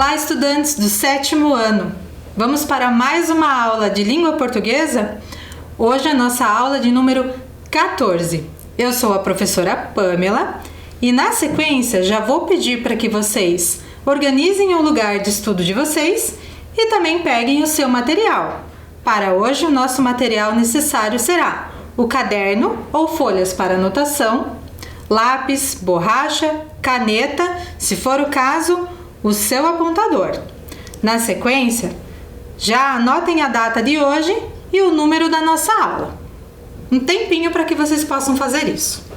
Olá, estudantes do 7º ano! Vamos para mais uma aula de língua portuguesa? Hoje é a nossa aula de número 14. Eu sou a professora Pamela e na sequência já vou pedir para que vocês organizem o lugar de estudo de vocês e também peguem o seu material. Para hoje, o nosso material necessário será o caderno ou folhas para anotação, lápis, borracha, caneta, se for o caso, o seu apontador. Na sequência, já anotem a data de hoje e o número da nossa aula. Um tempinho para que vocês possam fazer isso.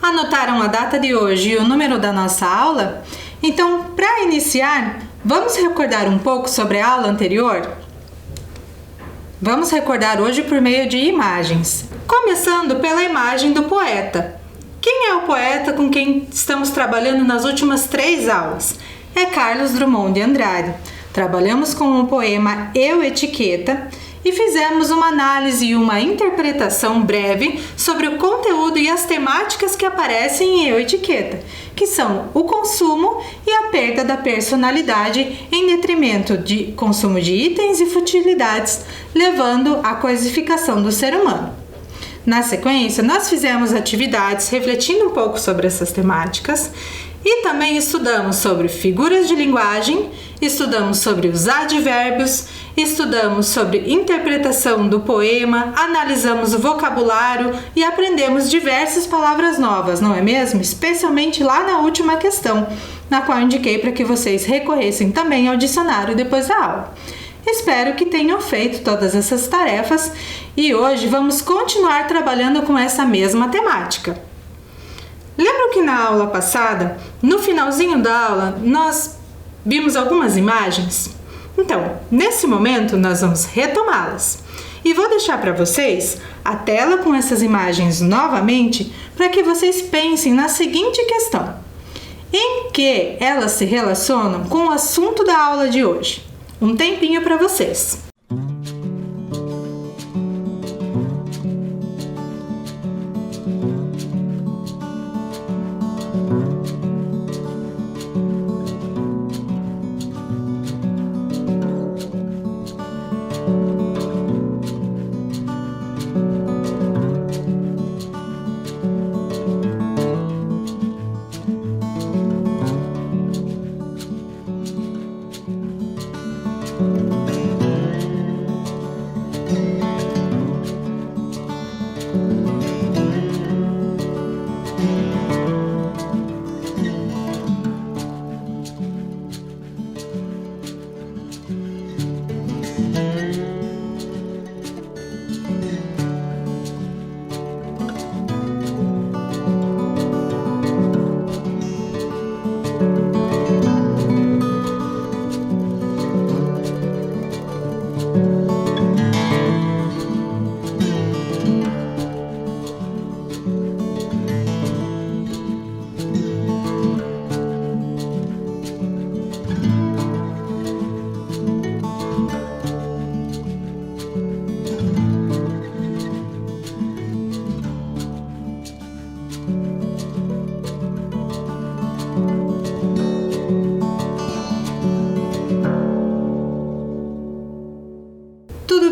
Anotaram a data de hoje e o número da nossa aula? Então, para iniciar, vamos recordar um pouco sobre a aula anterior? Vamos recordar hoje por meio de imagens. Começando pela imagem do poeta. Quem é o poeta com quem estamos trabalhando nas últimas 3 aulas? É Carlos Drummond de Andrade. Trabalhamos com o poema Eu, Etiqueta e fizemos uma análise e uma interpretação breve sobre o conteúdo e as temáticas que aparecem em Eu, Etiqueta, que são o consumo e a perda da personalidade em detrimento de consumo de itens e futilidades, levando à coisificação do ser humano. Na sequência, nós fizemos atividades refletindo um pouco sobre essas temáticas e também estudamos sobre figuras de linguagem, estudamos sobre os advérbios, estudamos sobre interpretação do poema, analisamos o vocabulário e aprendemos diversas palavras novas, não é mesmo? Especialmente lá na última questão, na qual indiquei para que vocês recorressem também ao dicionário depois da aula. Espero que tenham feito todas essas tarefas e hoje vamos continuar trabalhando com essa mesma temática. Lembram que na aula passada, no finalzinho da aula, nós vimos algumas imagens? Então, nesse momento, nós vamos retomá-las. E vou deixar para vocês a tela com essas imagens novamente para que vocês pensem na seguinte questão. Em que elas se relacionam com o assunto da aula de hoje? Um tempinho para vocês.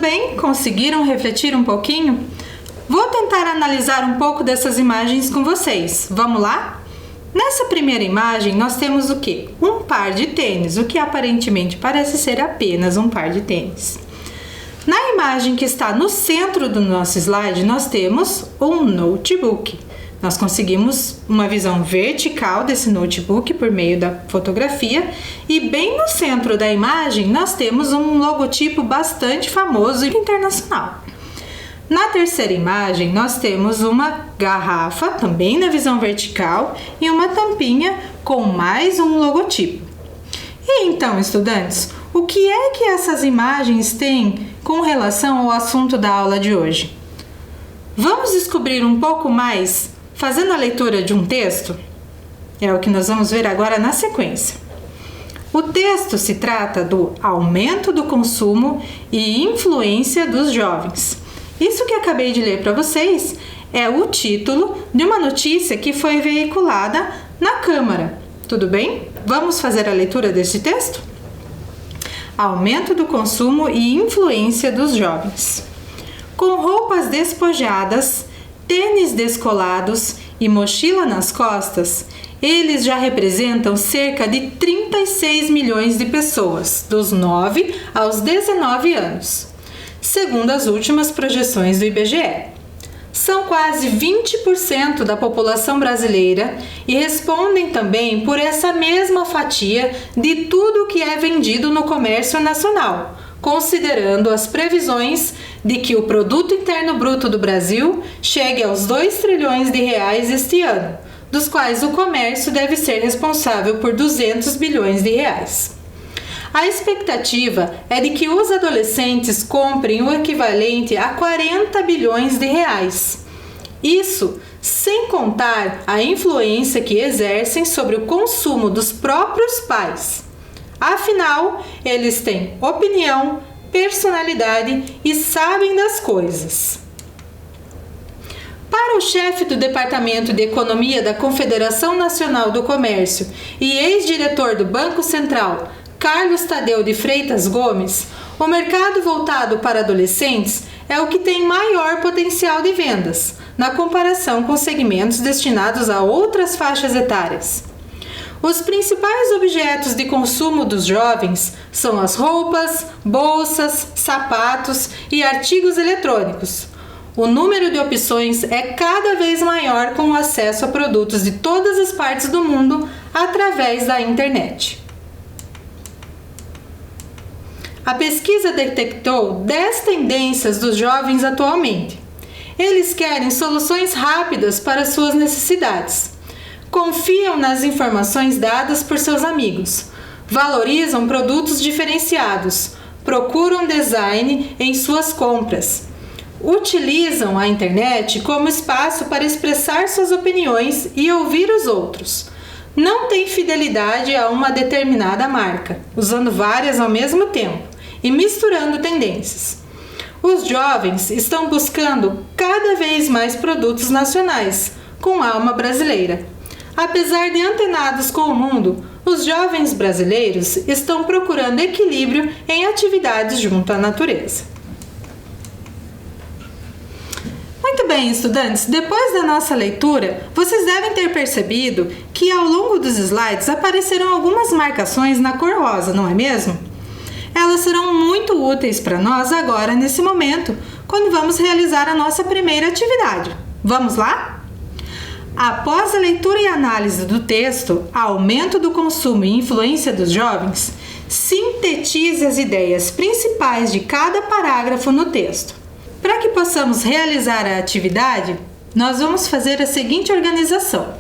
bem? Conseguiram refletir um pouquinho? Vou tentar analisar um pouco dessas imagens com vocês. Vamos lá? Nessa primeira imagem, nós temos o quê? Um par de tênis, o que aparentemente parece ser apenas um par de tênis. Na imagem que está no centro do nosso slide, nós temos um notebook. Nós conseguimos uma visão vertical desse notebook por meio da fotografia e bem no centro da imagem nós temos um logotipo bastante famoso e internacional. Na terceira imagem, nós temos uma garrafa, também na visão vertical, e uma tampinha com mais um logotipo. E então, estudantes, o que é que essas imagens têm com relação ao assunto da aula de hoje? Vamos descobrir um pouco mais fazendo a leitura de um texto? É o que nós vamos ver agora na sequência. O texto se trata do aumento do consumo e influência dos jovens. Isso que acabei de ler para vocês é o título de uma notícia que foi veiculada na Câmara. Tudo bem? Vamos fazer a leitura deste texto? Aumento do consumo e influência dos jovens. Com roupas despojadas, tênis descolados e mochila nas costas, eles já representam cerca de 36 milhões de pessoas, dos 9 aos 19 anos. Segundo as últimas projeções do IBGE. São quase 20% da população brasileira e respondem também por essa mesma fatia de tudo que é vendido no comércio nacional, considerando as previsões de que o Produto Interno Bruto do Brasil chegue aos 2 trilhões de reais este ano, dos quais o comércio deve ser responsável por 200 bilhões de reais. A expectativa é de que os adolescentes comprem o equivalente a 40 bilhões de reais. Isso sem contar a influência que exercem sobre o consumo dos próprios pais. Afinal, eles têm opinião, personalidade e sabem das coisas. Para o chefe do Departamento de Economia da Confederação Nacional do Comércio e ex-diretor do Banco Central, Carlos Tadeu de Freitas Gomes, o mercado voltado para adolescentes é o que tem maior potencial de vendas, na comparação com segmentos destinados a outras faixas etárias. Os principais objetos de consumo dos jovens são as roupas, bolsas, sapatos e artigos eletrônicos. O número de opções é cada vez maior com o acesso a produtos de todas as partes do mundo através da internet. A pesquisa detectou 10 tendências dos jovens atualmente. Eles querem soluções rápidas para suas necessidades. Confiam nas informações dadas por seus amigos. Valorizam produtos diferenciados. Procuram design em suas compras. Utilizam a internet como espaço para expressar suas opiniões e ouvir os outros. Não têm fidelidade a uma determinada marca, usando várias ao mesmo tempo e misturando tendências. Os jovens estão buscando cada vez mais produtos nacionais, com alma brasileira. Apesar de antenados com o mundo, os jovens brasileiros estão procurando equilíbrio em atividades junto à natureza. Muito bem, estudantes, depois da nossa leitura, vocês devem ter percebido que ao longo dos slides apareceram algumas marcações na cor rosa, não é mesmo? Elas serão muito úteis para nós agora, nesse momento, quando vamos realizar a nossa primeira atividade. Vamos lá? Após a leitura e análise do texto, Aumento do Consumo e Influência dos Jovens, sintetize as ideias principais de cada parágrafo no texto. Para que possamos realizar a atividade, nós vamos fazer a seguinte organização.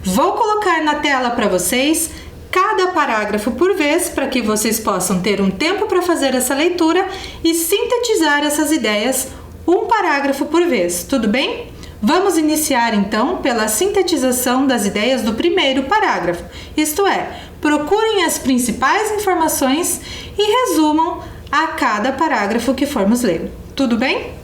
Vou colocar na tela para vocês cada parágrafo por vez, para que vocês possam ter um tempo para fazer essa leitura e sintetizar essas ideias um parágrafo por vez, tudo bem? Vamos iniciar então pela sintetização das ideias do primeiro parágrafo, isto é, procurem as principais informações e resumam a cada parágrafo que formos ler, tudo bem?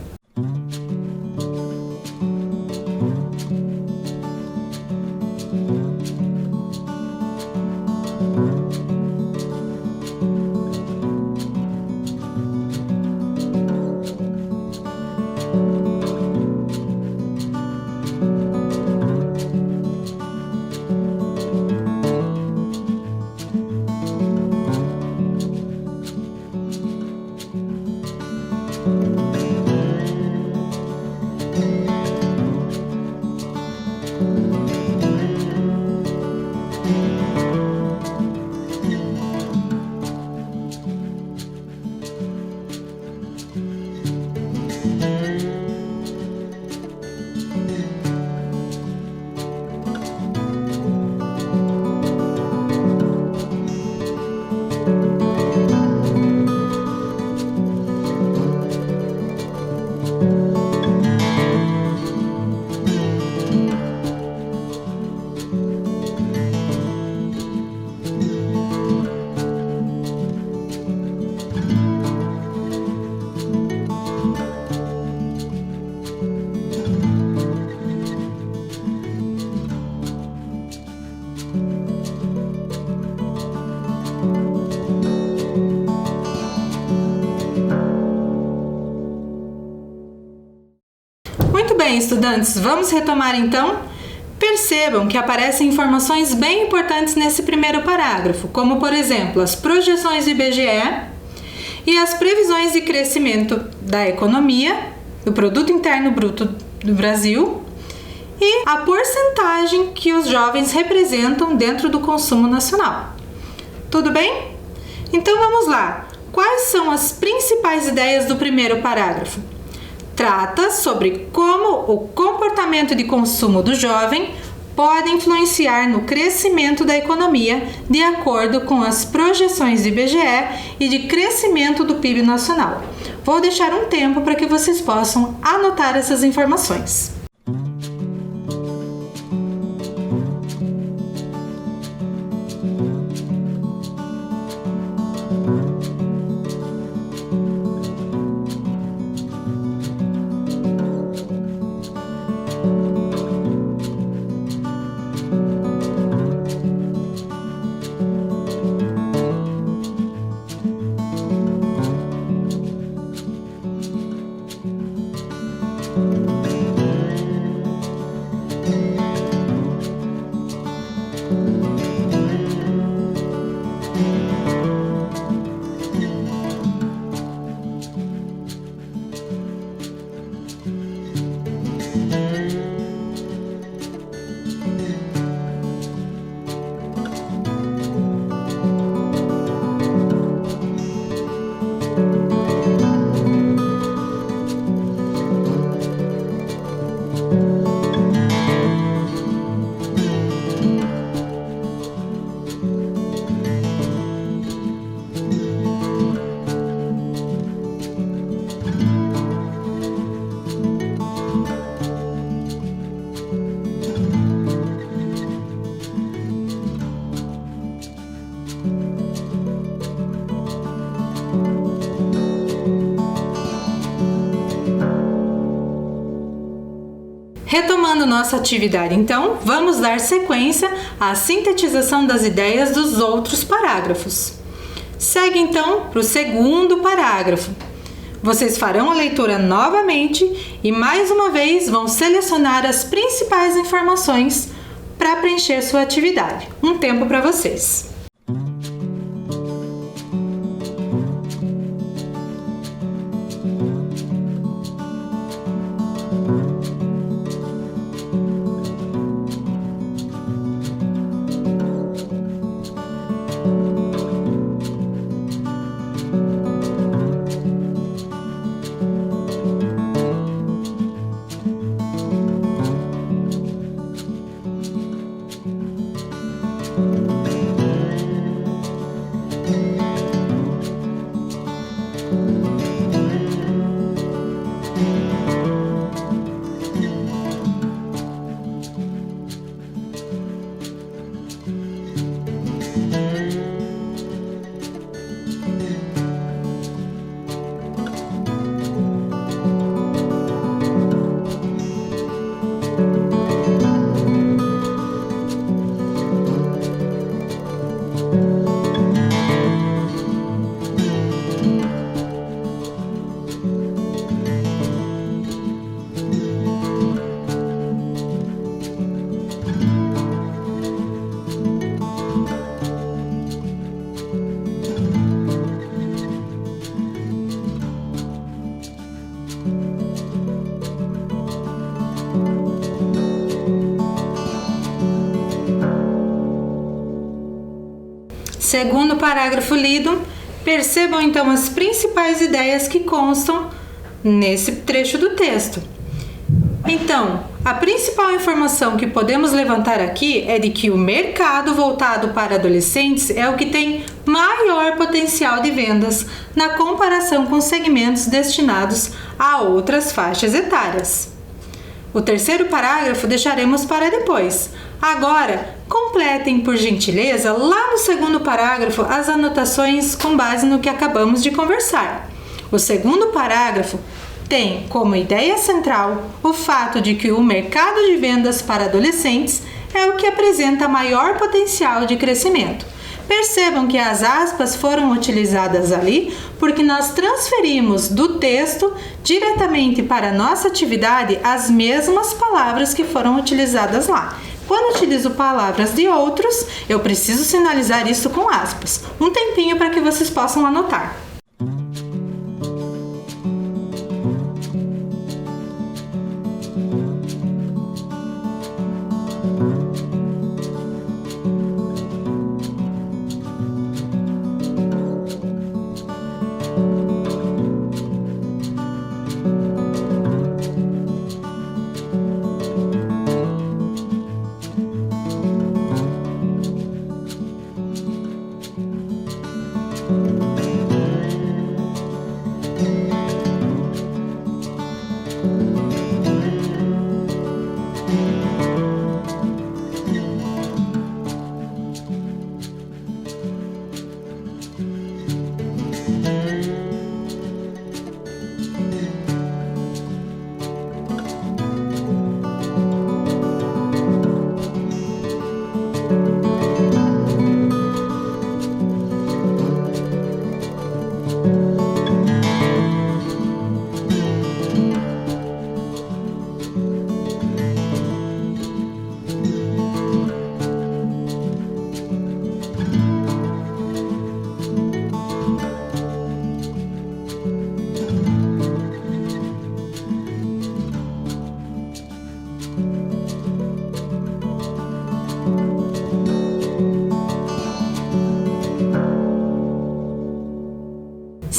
bem, estudantes, vamos retomar então? Percebam que aparecem informações bem importantes nesse primeiro parágrafo, como por exemplo, as projeções do IBGE e as previsões de crescimento da economia, do Produto Interno Bruto do Brasil e a porcentagem que os jovens representam dentro do consumo nacional. Tudo bem? Então vamos lá. Quais são as principais ideias do primeiro parágrafo? Trata sobre como o comportamento de consumo do jovem pode influenciar no crescimento da economia de acordo com as projeções do IBGE e de crescimento do PIB nacional. Vou deixar um tempo para que vocês possam anotar essas informações. Retomando nossa atividade, então, vamos dar sequência à sintetização das ideias dos outros parágrafos. Segue, então, para o segundo parágrafo. Vocês farão a leitura novamente e, mais uma vez, vão selecionar as principais informações para preencher sua atividade. Um tempo para vocês. Segundo parágrafo lido, percebam então as principais ideias que constam nesse trecho do texto. Então, a principal informação que podemos levantar aqui é de que o mercado voltado para adolescentes é o que tem maior potencial de vendas na comparação com segmentos destinados a outras faixas etárias. O terceiro parágrafo deixaremos para depois. Agora, completem, por gentileza, lá no segundo parágrafo as anotações com base no que acabamos de conversar. O segundo parágrafo tem como ideia central o fato de que o mercado de vendas para adolescentes é o que apresenta maior potencial de crescimento. Percebam que as aspas foram utilizadas ali porque nós transferimos do texto diretamente para a nossa atividade as mesmas palavras que foram utilizadas lá. Quando utilizo palavras de outros, eu preciso sinalizar isso com aspas. Um tempinho para que vocês possam anotar.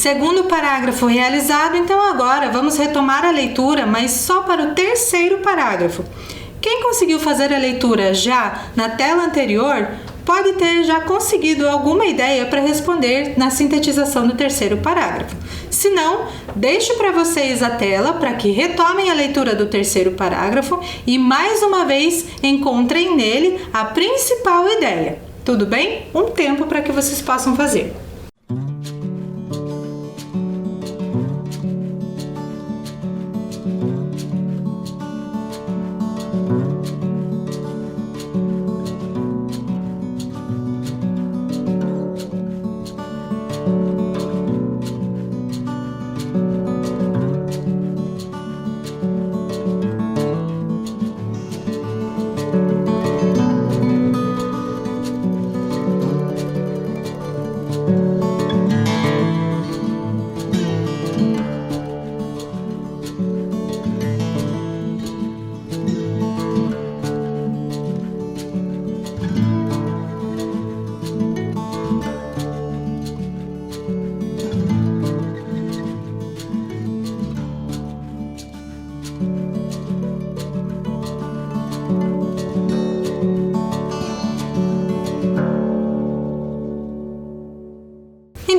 Segundo parágrafo realizado, então agora vamos retomar a leitura, mas só para o terceiro parágrafo. Quem conseguiu fazer a leitura já na tela anterior pode ter já conseguido alguma ideia para responder na sintetização do terceiro parágrafo. Se não, deixo para vocês a tela para que retomem a leitura do terceiro parágrafo e mais uma vez encontrem nele a principal ideia. Tudo bem? Um tempo para que vocês possam fazer.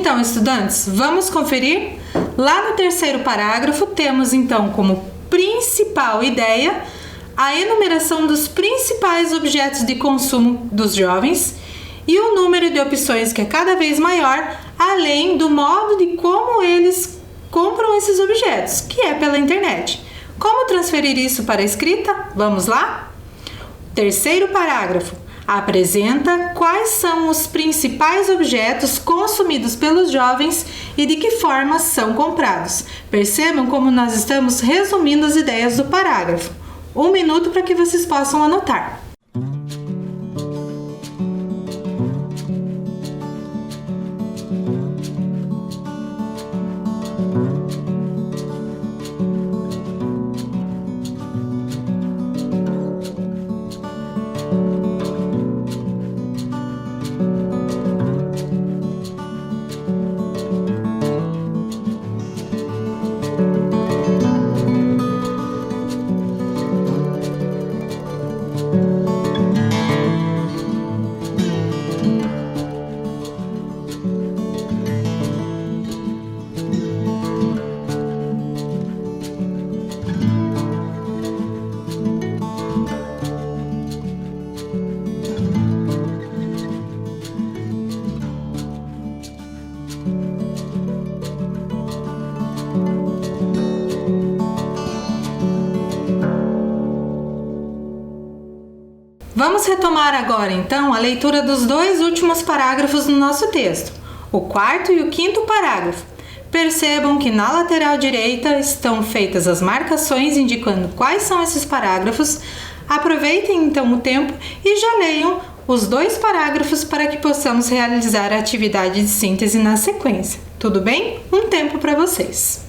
Então, estudantes, vamos conferir? Lá no terceiro parágrafo, temos então como principal ideia a enumeração dos principais objetos de consumo dos jovens e o número de opções que é cada vez maior, além do modo de como eles compram esses objetos, que é pela internet. Como transferir isso para a escrita? Vamos lá? Terceiro parágrafo. Apresenta quais são os principais objetos consumidos pelos jovens e de que forma são comprados. Percebam como nós estamos resumindo as ideias do parágrafo. Um minuto para que vocês possam anotar. Vamos retomar agora, então, a leitura dos dois últimos parágrafos no nosso texto, o quarto e o quinto parágrafo. Percebam que na lateral direita estão feitas as marcações indicando quais são esses parágrafos. Aproveitem então o tempo e já leiam os dois parágrafos para que possamos realizar a atividade de síntese na sequência. Tudo bem? Um tempo para vocês.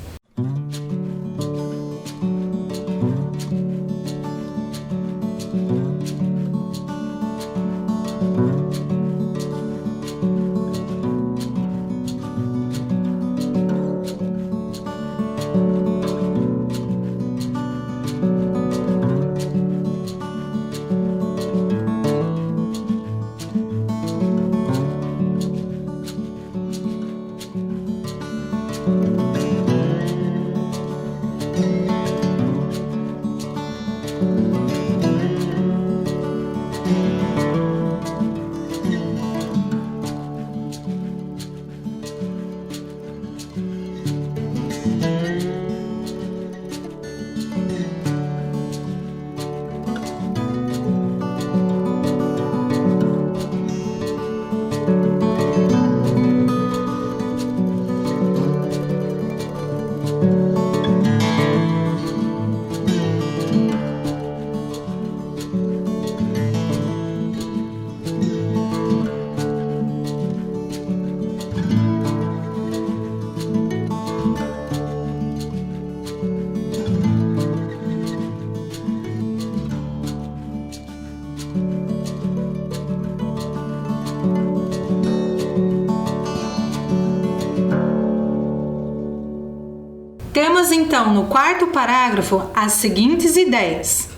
Temos então no quarto parágrafo as seguintes ideias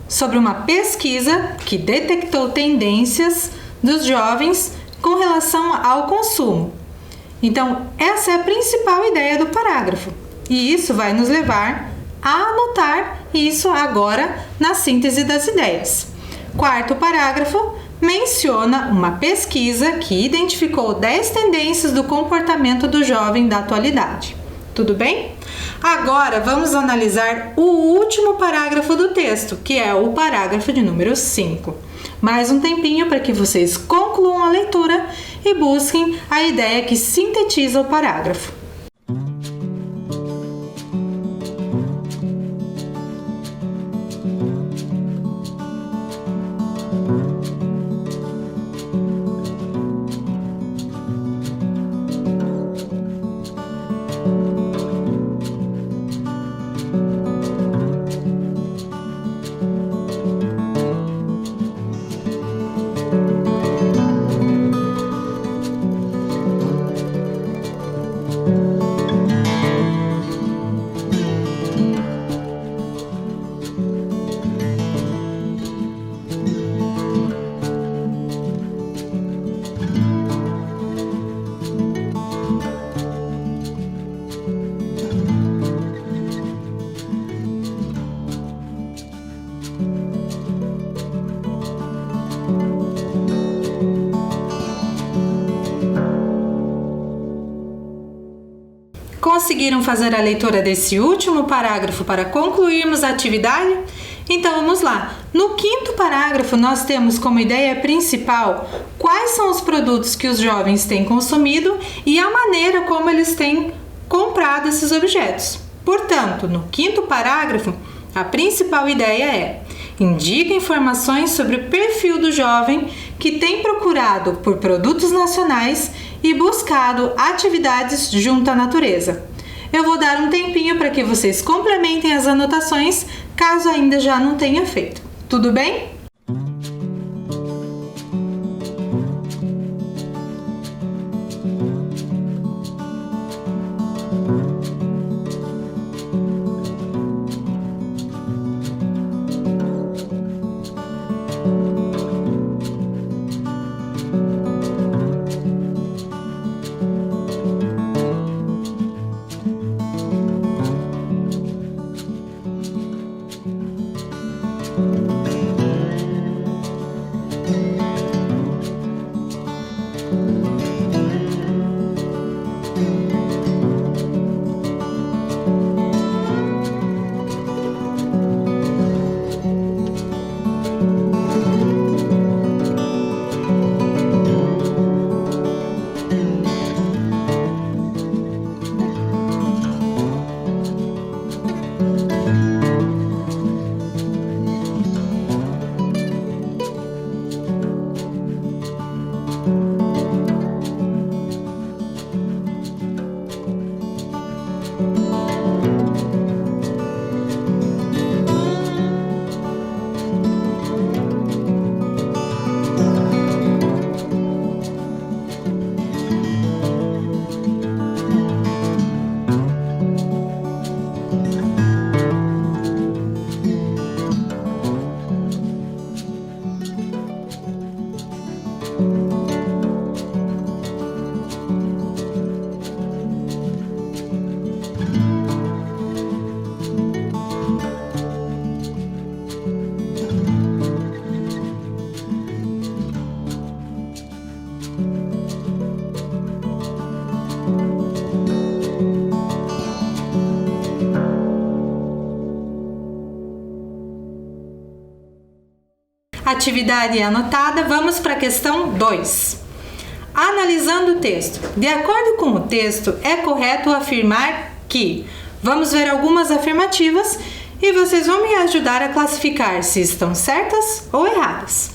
sobre uma pesquisa que detectou tendências dos jovens com relação ao consumo. Então, essa é a principal ideia do parágrafo e isso vai nos levar a anotar isso agora na síntese das ideias. Quarto parágrafo menciona uma pesquisa que identificou 10 tendências do comportamento do jovem da atualidade. Tudo bem? Agora vamos analisar o último parágrafo do texto, que é o parágrafo de número 5. Mais um tempinho para que vocês concluam a leitura e busquem a ideia que sintetiza o parágrafo. Conseguiram fazer a leitura desse último parágrafo para concluirmos a atividade? Então vamos lá. No quinto parágrafo nós temos como ideia principal quais são os produtos que os jovens têm consumido e a maneira como eles têm comprado esses objetos. Portanto, no quinto parágrafo, a principal ideia é: indica informações sobre o perfil do jovem que tem procurado por produtos nacionais e buscado atividades junto à natureza. Eu vou dar um tempinho para que vocês complementem as anotações, caso ainda já não tenha feito. Tudo bem? atividade anotada, vamos para a questão 2. Analisando o texto. De acordo com o texto, é correto afirmar que... Vamos ver algumas afirmativas e vocês vão me ajudar a classificar se estão certas ou erradas.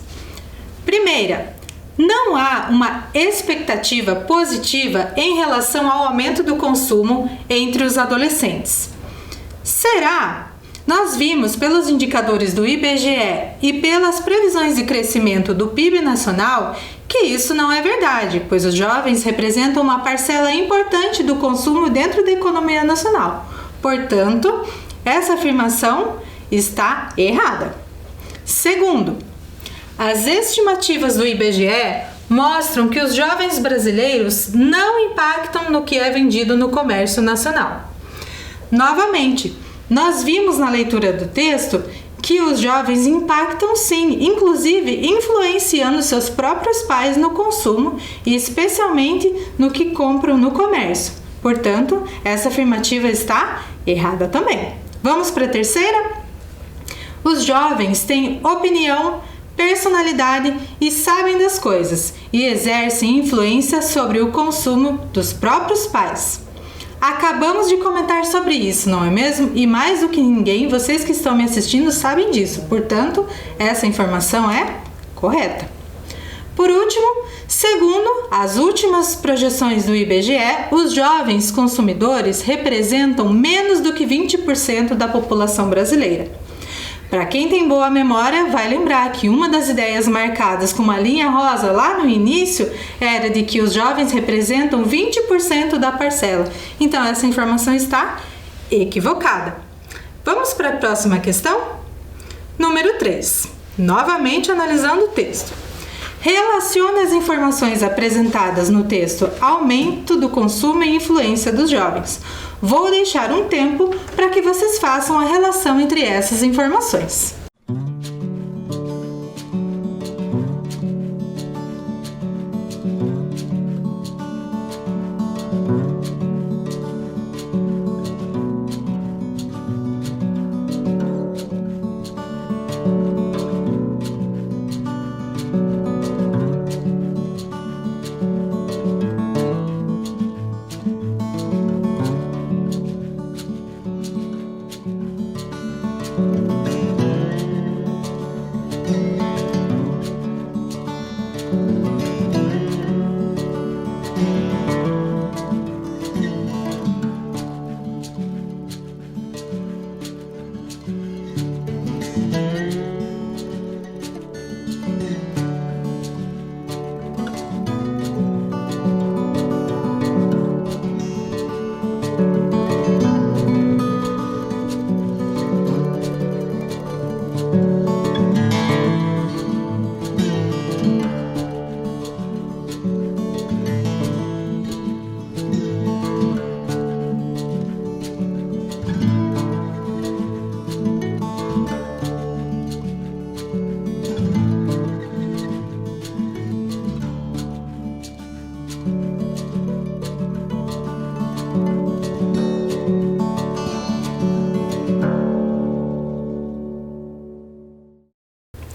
Primeira, não há uma expectativa positiva em relação ao aumento do consumo entre os adolescentes. Será? Nós vimos pelos indicadores do IBGE e pelas previsões de crescimento do PIB nacional que isso não é verdade, pois os jovens representam uma parcela importante do consumo dentro da economia nacional. Portanto, essa afirmação está errada. Segundo, as estimativas do IBGE mostram que os jovens brasileiros não impactam no que é vendido no comércio nacional. Novamente, nós vimos na leitura do texto que os jovens impactam sim, inclusive influenciando seus próprios pais no consumo e especialmente no que compram no comércio. Portanto, essa afirmativa está errada também. Vamos para a terceira? Os jovens têm opinião, personalidade e sabem das coisas e exercem influência sobre o consumo dos próprios pais. Acabamos de comentar sobre isso, não é mesmo? E mais do que ninguém, vocês que estão me assistindo sabem disso. Portanto, essa informação é correta. Por último, segundo as últimas projeções do IBGE, os jovens consumidores representam menos do que 20% da população brasileira. Para quem tem boa memória, vai lembrar que uma das ideias marcadas com uma linha rosa lá no início era de que os jovens representam 20% da parcela. Então, essa informação está equivocada. Vamos para a próxima questão? Número 3. Novamente analisando o texto. Relacione as informações apresentadas no texto aumento do consumo e influência dos jovens. Vou deixar um tempo para que vocês façam a relação entre essas informações.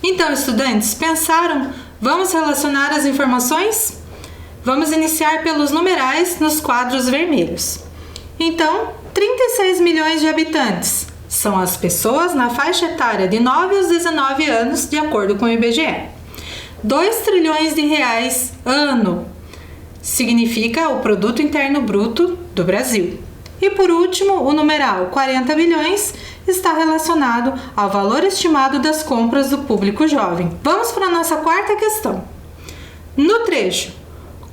Então, estudantes, pensaram? Vamos relacionar as informações? Vamos iniciar pelos numerais nos quadros vermelhos. Então, 36 milhões de habitantes são as pessoas na faixa etária de 9 aos 19 anos, de acordo com o IBGE. 2 trilhões de reais ano significa o Produto Interno Bruto do Brasil. E por último, o numeral 40 bilhões está relacionado ao valor estimado das compras do público jovem. Vamos para a nossa quarta questão. No trecho,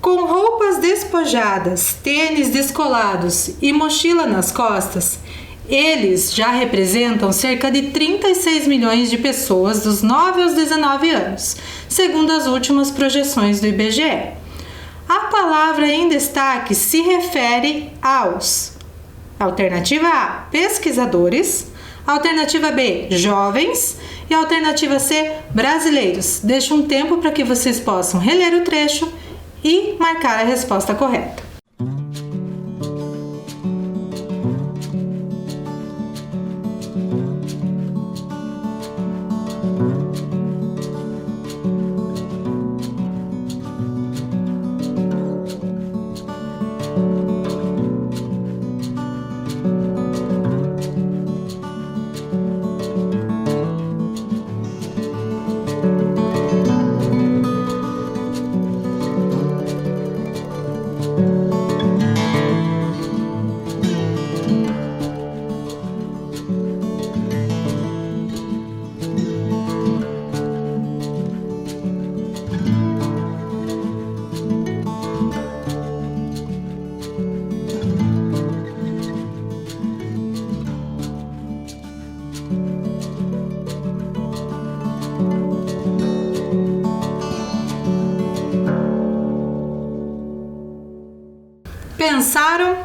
com roupas despojadas, tênis descolados e mochila nas costas, eles já representam cerca de 36 milhões de pessoas dos 9 aos 19 anos, segundo as últimas projeções do IBGE. A palavra em destaque se refere aos: alternativa A, pesquisadores; alternativa B, jovens; e alternativa C, brasileiros. Deixo um tempo para que vocês possam reler o trecho e marcar a resposta correta. Pensaram?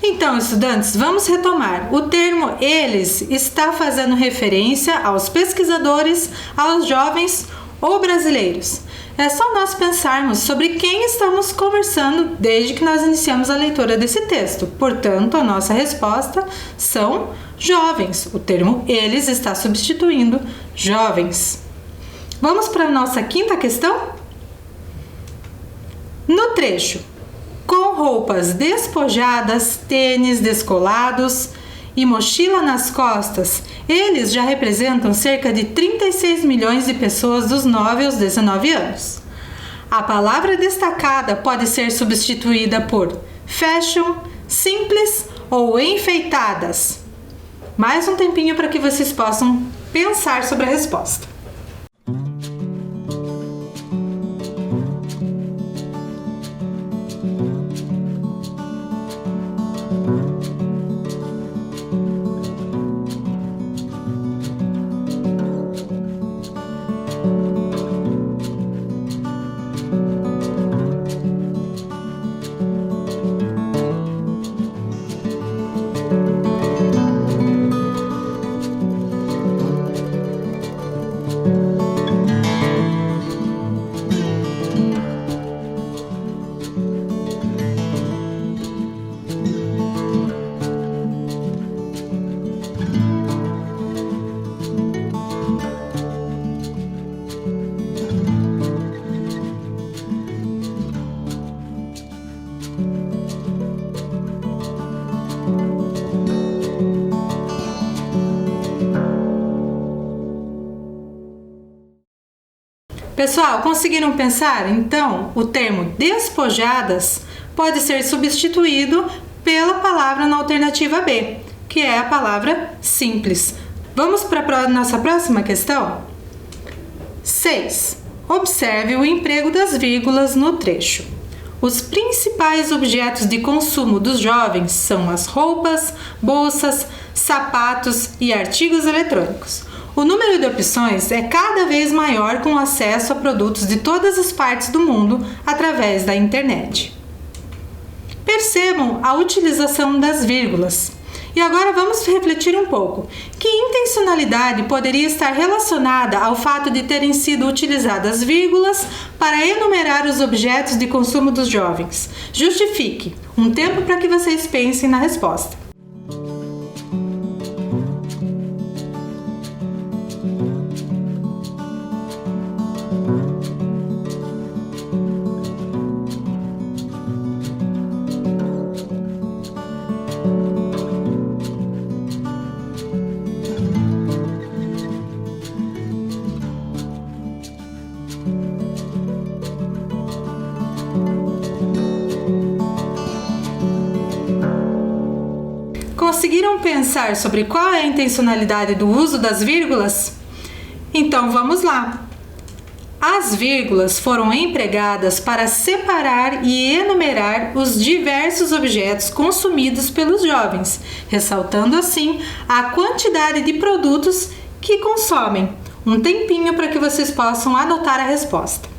Então, estudantes, vamos retomar. O termo eles está fazendo referência aos pesquisadores, aos jovens ou brasileiros. É só nós pensarmos sobre quem estamos conversando desde que nós iniciamos a leitura desse texto. Portanto, a nossa resposta são jovens. O termo eles está substituindo jovens. Vamos para a nossa quinta questão? No trecho, com roupas despojadas, tênis descolados e mochila nas costas, eles já representam cerca de 36 milhões de pessoas dos 9 aos 19 anos. A palavra destacada pode ser substituída por fashion, simples ou enfeitadas. Mais um tempinho para que vocês possam pensar sobre a resposta. Pessoal, conseguiram pensar? Então, o termo despojadas pode ser substituído pela palavra na alternativa B, que é a palavra simples. Vamos para a nossa próxima questão? 6. Observe o emprego das vírgulas no trecho. Os principais objetos de consumo dos jovens são as roupas, bolsas, sapatos e artigos eletrônicos. O número de opções é cada vez maior com acesso a produtos de todas as partes do mundo através da internet. Percebam a utilização das vírgulas. E agora vamos refletir um pouco. Que intencionalidade poderia estar relacionada ao fato de terem sido utilizadas vírgulas para enumerar os objetos de consumo dos jovens? Justifique. Um tempo para que vocês pensem na resposta. Conseguiram pensar sobre qual é a intencionalidade do uso das vírgulas? Então vamos lá! As vírgulas foram empregadas para separar e enumerar os diversos objetos consumidos pelos jovens, ressaltando assim a quantidade de produtos que consomem. Um tempinho para que vocês possam anotar a resposta.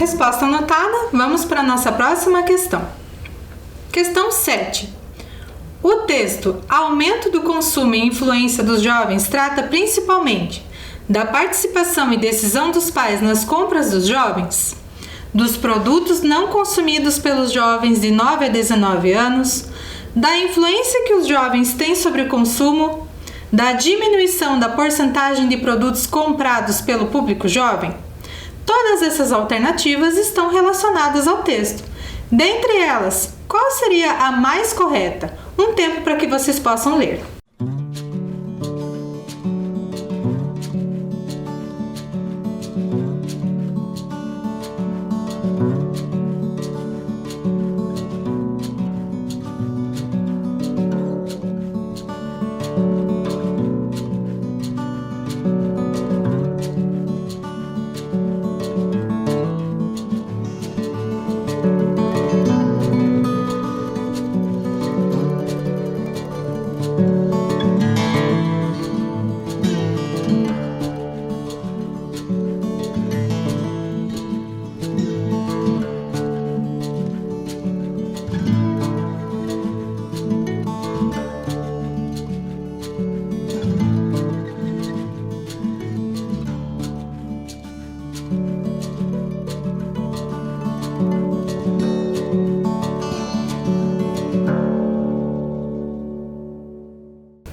Resposta anotada, vamos para a nossa próxima questão. Questão 7. O texto Aumento do consumo e influência dos jovens trata principalmente da participação e decisão dos pais nas compras dos jovens, dos produtos não consumidos pelos jovens de 9 a 19 anos, da influência que os jovens têm sobre o consumo, da diminuição da porcentagem de produtos comprados pelo público jovem. Todas essas alternativas estão relacionadas ao texto. Dentre elas, qual seria a mais correta? Um tempo para que vocês possam ler.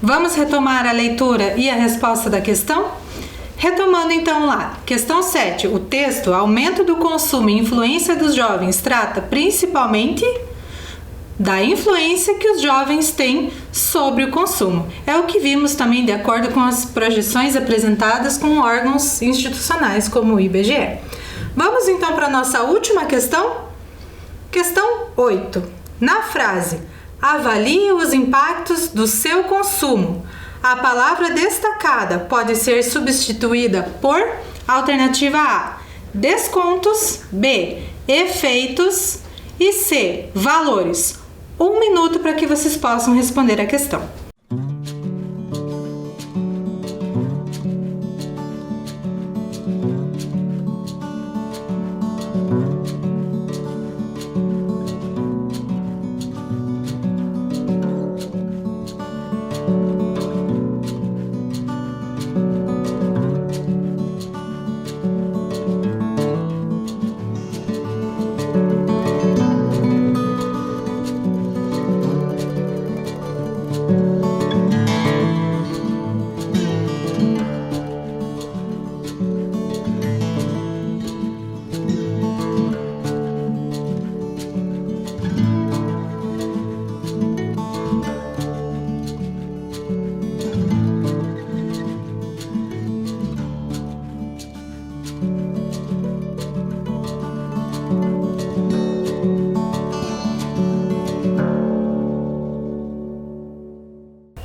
Vamos retomar a leitura e a resposta da questão? Retomando então lá, questão 7, o texto Aumento do consumo e influência dos jovens trata principalmente da influência que os jovens têm sobre o consumo. É o que vimos também de acordo com as projeções apresentadas com órgãos institucionais como o IBGE. Vamos então para a nossa última questão? Questão 8. Na frase, avalie os impactos do seu consumo. A palavra destacada pode ser substituída por alternativa A, descontos, B, efeitos e C, valores. 1 minuto para que vocês possam responder a questão.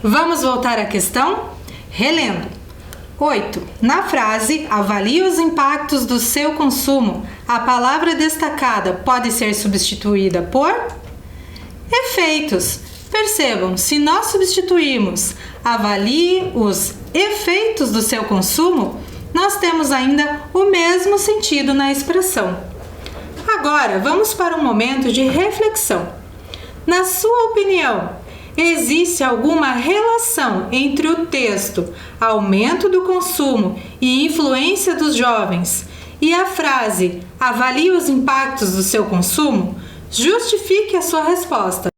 Vamos voltar à questão? Relendo. 8. Na frase, avalie os impactos do seu consumo. A palavra destacada pode ser substituída por efeitos. Percebam, se nós substituirmos avalie os efeitos do seu consumo, nós temos ainda o mesmo sentido na expressão. Agora, vamos para um momento de reflexão. Na sua opinião, existe alguma relação entre o texto aumento do consumo e influência dos jovens e a frase avalie os impactos do seu consumo? Justifique a sua resposta.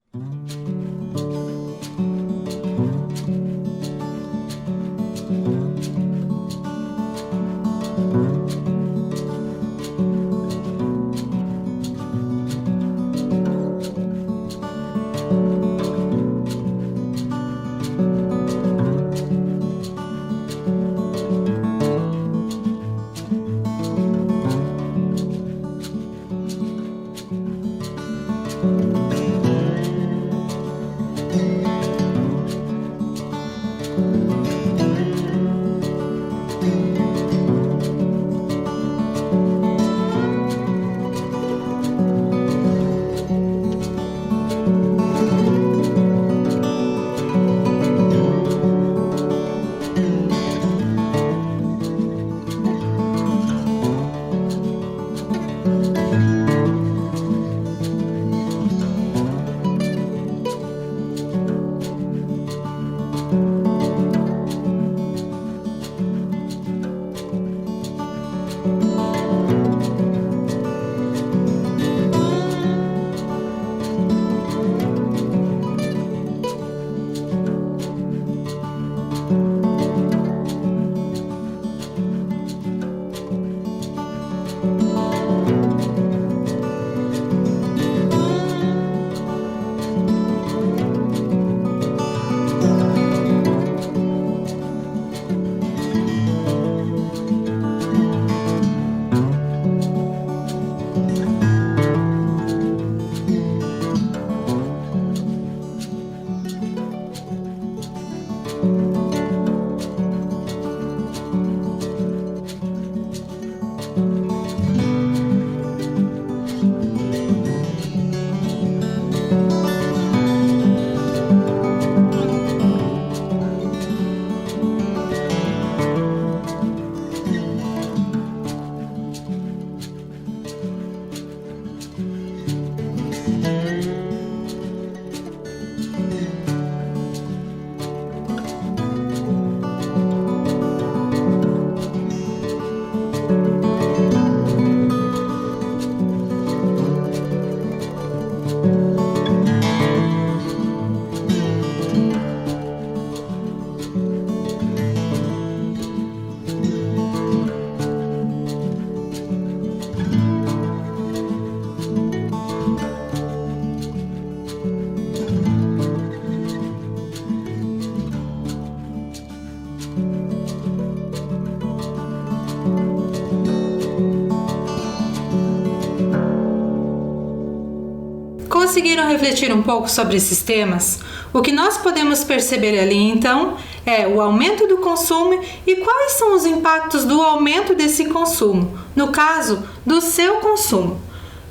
conseguiram refletir um pouco sobre esses temas? O que nós podemos perceber ali, então, é o aumento do consumo e quais são os impactos do aumento desse consumo, no caso, do seu consumo.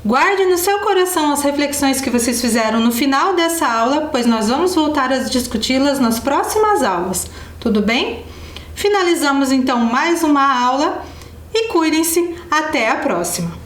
Guarde no seu coração as reflexões que vocês fizeram no final dessa aula, pois nós vamos voltar a discuti-las nas próximas aulas, tudo bem? Finalizamos então mais uma aula e cuidem-se, até a próxima!